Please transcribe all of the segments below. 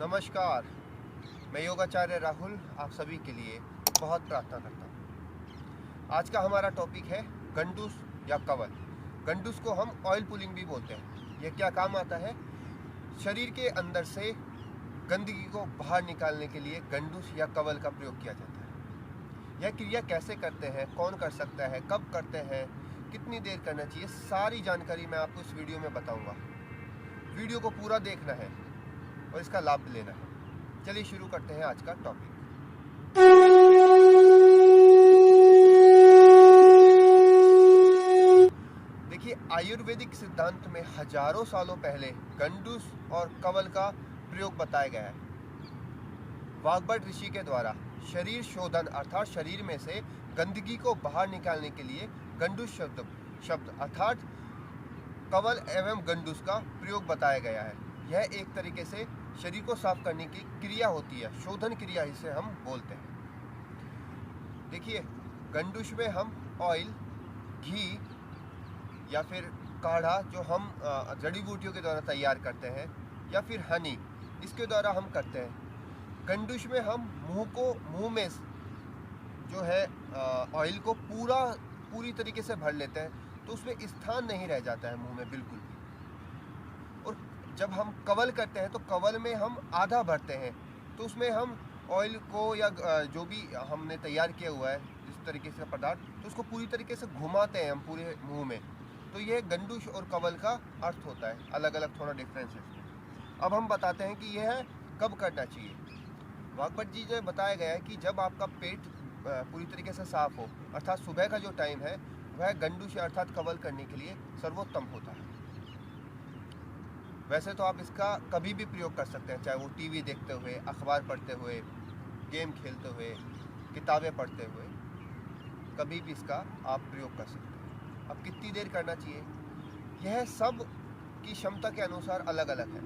नमस्कार, मैं योगाचार्य राहुल आप सभी के लिए बहुत प्रार्थना करता हूँ। आज का हमारा टॉपिक है गंडूस या कवल। गंडूस को हम ऑयल पुलिंग भी बोलते हैं। यह क्या काम आता है? शरीर के अंदर से गंदगी को बाहर निकालने के लिए गंडूस या कवल का प्रयोग किया जाता है। यह क्रिया कैसे करते हैं, कौन कर सकता है, कब करते हैं, कितनी देर करना चाहिए, सारी जानकारी मैं आपको इस वीडियो में बताऊंगा। वीडियो को पूरा देखना है और इसका लाभ लेना है। चलिए शुरू करते हैं आज का टॉपिक। देखिए, आयुर्वेदिक सिद्धांत में हजारों सालों पहले गंडूस और कवल का प्रयोग बताया गया है। वाग्भट ऋषि के द्वारा शरीर शोधन अर्थात शरीर में से गंदगी को बाहर निकालने के लिए गंडूस शब्द अर्थात कवल एवं गंडूस का प्रयोग बताया गया है। यह एक तरीके से शरीर को साफ करने की क्रिया होती है, शोधन क्रिया इसे हम बोलते हैं। देखिए, गंडूस में हम ऑयल, घी या फिर काढ़ा जो हम जड़ी बूटियों के द्वारा तैयार करते हैं या फिर हनी, इसके द्वारा हम करते हैं। गंडूस में हम मुंह में जो है ऑयल को पूरी तरीके से भर लेते हैं, तो उसमें स्थान नहीं रह जाता है मुंह में बिल्कुल भी। और जब हम कवल करते हैं तो कवल में हम आधा भरते हैं, तो उसमें हम ऑयल को या जो भी हमने तैयार किया हुआ है इस तरीके से पदार्थ, तो उसको पूरी तरीके से घुमाते हैं हम पूरे मुंह में। तो ये गंडूस और कवल का अर्थ होता है, अलग अलग थोड़ा डिफरेंस है इसमें। अब हम बताते हैं कि यह कब करना चाहिए। वाग्भट जी ने बताया गया है कि जब आपका पेट पूरी तरीके से साफ हो, अर्थात सुबह का जो टाइम है वह गंडूस अर्थात कवल करने के लिए सर्वोत्तम होता है। वैसे तो आप इसका कभी भी प्रयोग कर सकते हैं, चाहे वो टीवी देखते हुए, अखबार पढ़ते हुए, गेम खेलते हुए, किताबें पढ़ते हुए, कभी भी इसका आप प्रयोग कर सकते हैं। अब कितनी देर करना चाहिए, यह सब की क्षमता के अनुसार अलग अलग है।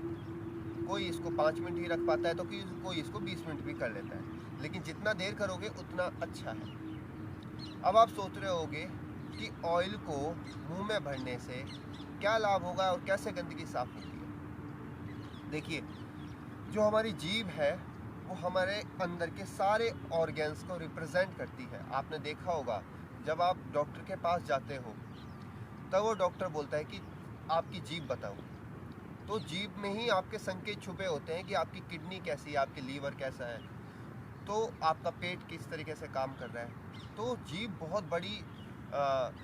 कोई इसको 5 मिनट ही रख पाता है तो कोई इसको 20 मिनट भी कर लेता है, लेकिन जितना देर करोगे उतना अच्छा है। अब आप सोच रहे होगे कि ऑयल को मुंह में भरने से क्या लाभ होगा और कैसे गंदगी साफ होती है। देखिए, जो हमारी जीभ है वो हमारे अंदर के सारे ऑर्गन्स को रिप्रेजेंट करती है। आपने देखा होगा जब आप डॉक्टर के पास जाते हो तब वो डॉक्टर बोलता है कि आपकी जीभ बताओ, तो जीभ में ही आपके संकेत छुपे होते हैं कि आपकी किडनी कैसी है, आपकी लीवर कैसा है, तो आपका पेट किस तरीके से काम कर रहा है। तो जीभ बहुत बड़ी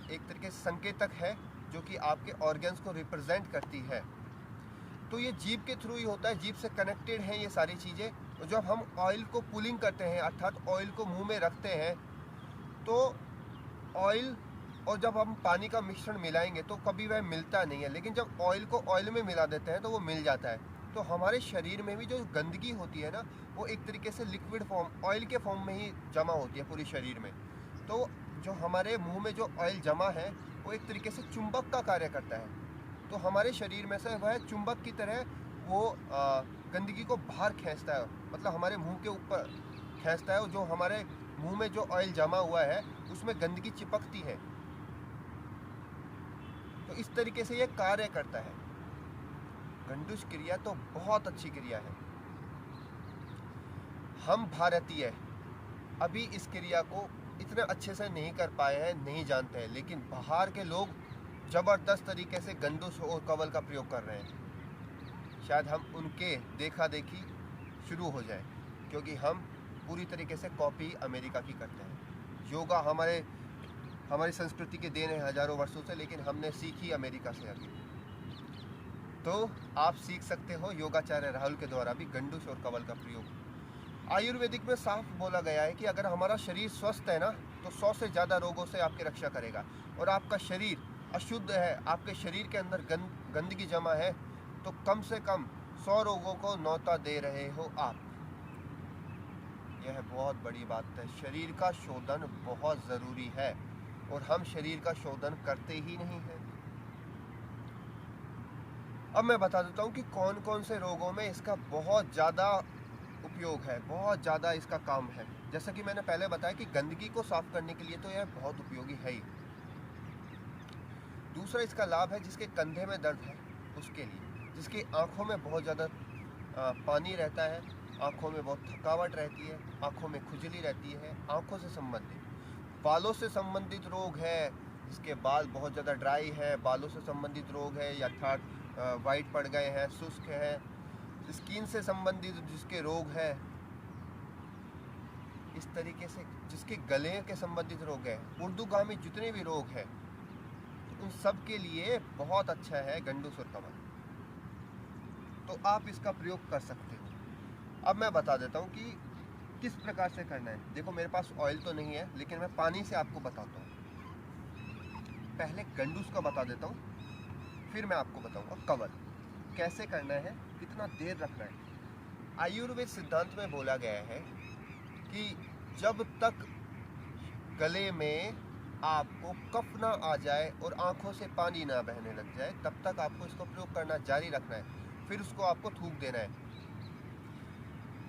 एक तरीके से संकेतक है जो कि आपके ऑर्गन्स को रिप्रेजेंट करती है। तो ये जीभ के थ्रू ही होता है, जीभ से कनेक्टेड हैं ये सारी चीज़ें। और जब हम ऑयल को पुलिंग करते हैं अर्थात ऑयल को मुंह में रखते हैं, तो ऑयल और जब हम पानी का मिश्रण मिलाएंगे तो कभी वह मिलता नहीं है, लेकिन जब ऑयल को ऑयल में मिला देते हैं तो वो मिल जाता है। तो हमारे शरीर में भी जो गंदगी होती है ना, वो एक तरीके से लिक्विड फॉर्म, ऑयल के फॉर्म में ही जमा होती है पूरी शरीर में। तो जो हमारे मुंह में जो ऑयल जमा है वो एक तरीके से चुंबक का कार्य करता है। तो हमारे शरीर में से वह चुंबक की तरह वो गंदगी को बाहर खींचता है, मतलब हमारे मुंह के ऊपर खींचता है। और जो हमारे मुंह में जो ऑयल जमा हुआ है उसमें गंदगी चिपकती है। तो इस तरीके से ये कार्य करता है। गंडूस क्रिया तो बहुत अच्छी क्रिया है। हम भारतीय अभी इस क्रिया को इतने अच्छे से नहीं कर पाए हैं, नहीं जानते हैं, लेकिन बाहर के लोग ज़बरदस्त तरीके से गंडूस और कवल का प्रयोग कर रहे हैं। शायद हम उनके देखा देखी शुरू हो जाए, क्योंकि हम पूरी तरीके से कॉपी अमेरिका की करते हैं। योगा हमारी संस्कृति के देन है हजारों वर्षों से, लेकिन हमने सीखी अमेरिका से अभी। तो आप सीख सकते हो योगाचार्य राहुल के द्वारा भी गंडूस और कवल का प्रयोग। आयुर्वेदिक में साफ बोला गया है कि अगर हमारा शरीर स्वस्थ है ना, तो 100 से ज़्यादा रोगों से आपकी रक्षा करेगा। और आपका शरीर अशुद्ध है, आपके शरीर के अंदर गंदगी जमा है, तो कम से कम 100 रोगों को न्योता दे रहे हो आप। यह बहुत बड़ी बात है। शरीर का शोधन बहुत ज़रूरी है और हम शरीर का शोधन करते ही नहीं हैं। अब मैं बता देता हूँ कि कौन कौन से रोगों में इसका बहुत ज़्यादा उपयोग है, बहुत ज़्यादा इसका काम है। जैसा कि मैंने पहले बताया कि गंदगी को साफ करने के लिए तो यह बहुत उपयोगी है ही। दूसरा इसका लाभ है जिसके कंधे में दर्द है उसके लिए, जिसकी आंखों में बहुत ज़्यादा पानी रहता है, आँखों में बहुत थकावट रहती है, आँखों में खुजली रहती है, आँखों से संबंधित, बालों से संबंधित रोग है, जिसके बाल बहुत ज़्यादा ड्राई है, बालों से संबंधित रोग है, या थर्ड वाइट पड़ गए हैं, शुष्क है, स्किन से संबंधित जिसके रोग है, इस तरीके से जिसके गले के संबंधित रोग है, उर्दूगामी जितने भी रोग हैं, उन सब के लिए बहुत अच्छा है गंडूसुर कवल। तो आप इसका प्रयोग कर सकते हो। अब मैं बता देता हूँ कि किस प्रकार से करना है। देखो मेरे पास ऑयल तो नहीं है, लेकिन मैं पानी से आपको बताता हूँ। पहले गंडूस का बता देता हूँ, फिर मैं आपको बताऊँगा कवल कैसे करना है, कितना देर रखना है। आयुर्वेद सिद्धांत में बोला गया है कि जब तक गले में आपको कफ ना आ जाए और आंखों से पानी ना बहने लग जाए, तब तक आपको इसका प्रयोग करना जारी रखना है। फिर उसको आपको थूक देना है।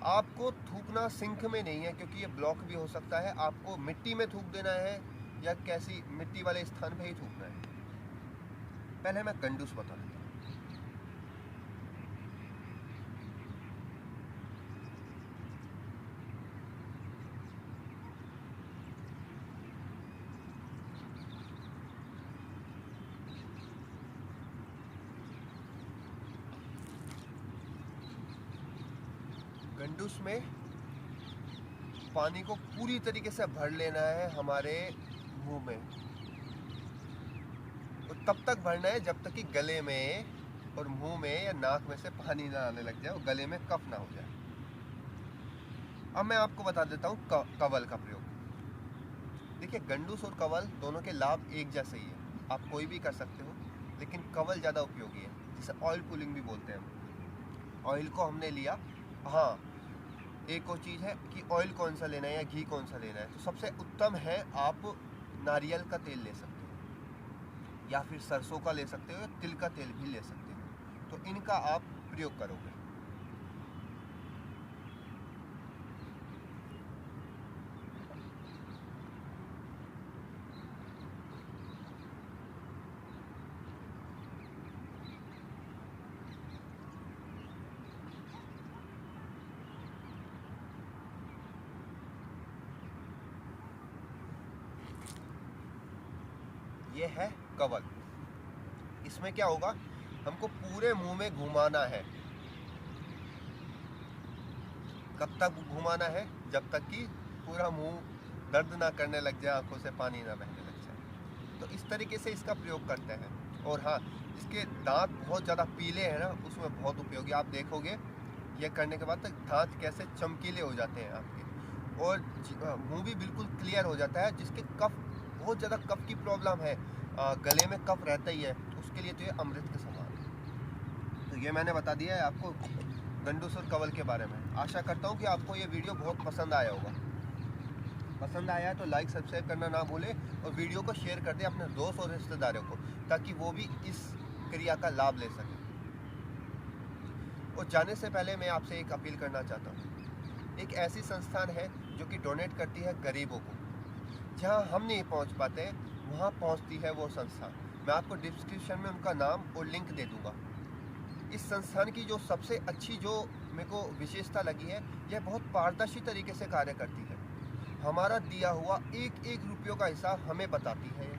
आपको थूकना सिंक में नहीं है, क्योंकि ये ब्लॉक भी हो सकता है। आपको मिट्टी में थूक देना है या कैसी मिट्टी वाले स्थान पे ही थूकना है। पहले मैं गंडूस बता देता हूँ। गंडूस में पानी को पूरी तरीके से भर लेना है हमारे मुंह में, और तब तक भरना है जब तक कि गले में और मुंह में या नाक में से पानी ना आने लग जाए और गले में कफ ना हो जाए। अब मैं आपको बता देता हूँ कवल का प्रयोग। देखिए, गंडूस और कवल दोनों के लाभ एक जैसे ही है। आप कोई भी कर सकते हो, लेकिन कवल ज़्यादा उपयोगी है, जिसे ऑयल पुलिंग भी बोलते हैं। ऑयल को हमने लिया। हाँ, एक और चीज़ है कि ऑयल कौन सा लेना है या घी कौन सा लेना है। तो सबसे उत्तम है आप नारियल का तेल ले सकते हो, या फिर सरसों का ले सकते हो, या तिल का तेल भी ले सकते हो। तो इनका आप प्रयोग करोगे। ये है कवल। इसमें क्या होगा, हमको पूरे मुंह में घुमाना है। कब तक घुमाना है? जब तक कि पूरा मुंह दर्द ना करने लग जाए, आंखों से पानी ना बहने लग जाए। तो इस तरीके से इसका प्रयोग करते हैं। और हाँ, इसके दांत बहुत ज़्यादा पीले हैं ना, उसमें बहुत उपयोगी। आप देखोगे ये करने के बाद तक दांत कैसे चमकीले हो जाते हैं आपके, और मुंह भी बिल्कुल क्लियर हो जाता है। जिसके बहुत ज़्यादा कफ की प्रॉब्लम है, गले में कफ रहता ही है, तो उसके लिए तो ये अमृत के समान है। तो ये मैंने बता दिया है आपको गंडूस और कवल के बारे में। आशा करता हूँ कि आपको ये वीडियो बहुत पसंद आया होगा। पसंद आया है तो लाइक सब्सक्राइब करना ना भूलें, और वीडियो को शेयर कर दें अपने दोस्त और रिश्तेदारों को, ताकि वो भी इस क्रिया का लाभ ले सकें। और जाने से पहले मैं आपसे एक अपील करना चाहता हूँ। एक ऐसी संस्थान है जो कि डोनेट करती है गरीबों को। जहाँ हम नहीं पहुँच पाते वहाँ पहुँचती है वो संस्थान। मैं आपको डिस्क्रिप्शन में उनका नाम और लिंक दे दूँगा। इस संस्थान की जो सबसे अच्छी जो मेरे को विशेषता लगी है, यह बहुत पारदर्शी तरीके से कार्य करती है। हमारा दिया हुआ एक एक रुपयों का हिसाब हमें बताती है,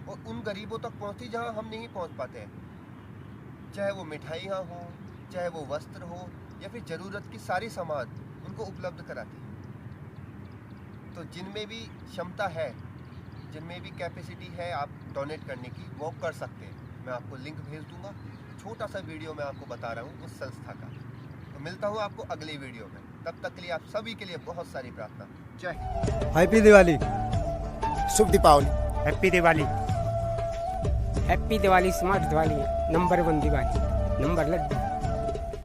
और उन गरीबों तक पहुँचती जहाँ हम नहीं पहुँच पाते हैं। चाहे वो मिठाइयाँ हो, चाहे वो वस्त्र हो, या फिर ज़रूरत की सारी सामान उनको उपलब्ध कराती है। तो जिनमें भी क्षमता है, जिनमें भी कैपेसिटी है आप डोनेट करने की, वो कर सकते हैं। मैं आपको लिंक भेज दूंगा। छोटा सा वीडियो मैं आपको बता रहा हूँ उस संस्था का। तो मिलता हूँ आपको अगली वीडियो में। तब तक के लिए आप सभी के लिए बहुत सारी प्रार्थना। जय हिंद। हैप्पी दिवाली। शुभ Deepavali. Happy Diwali. Happy Diwali, smart Diwali, number 1 Diwali, number Laddu.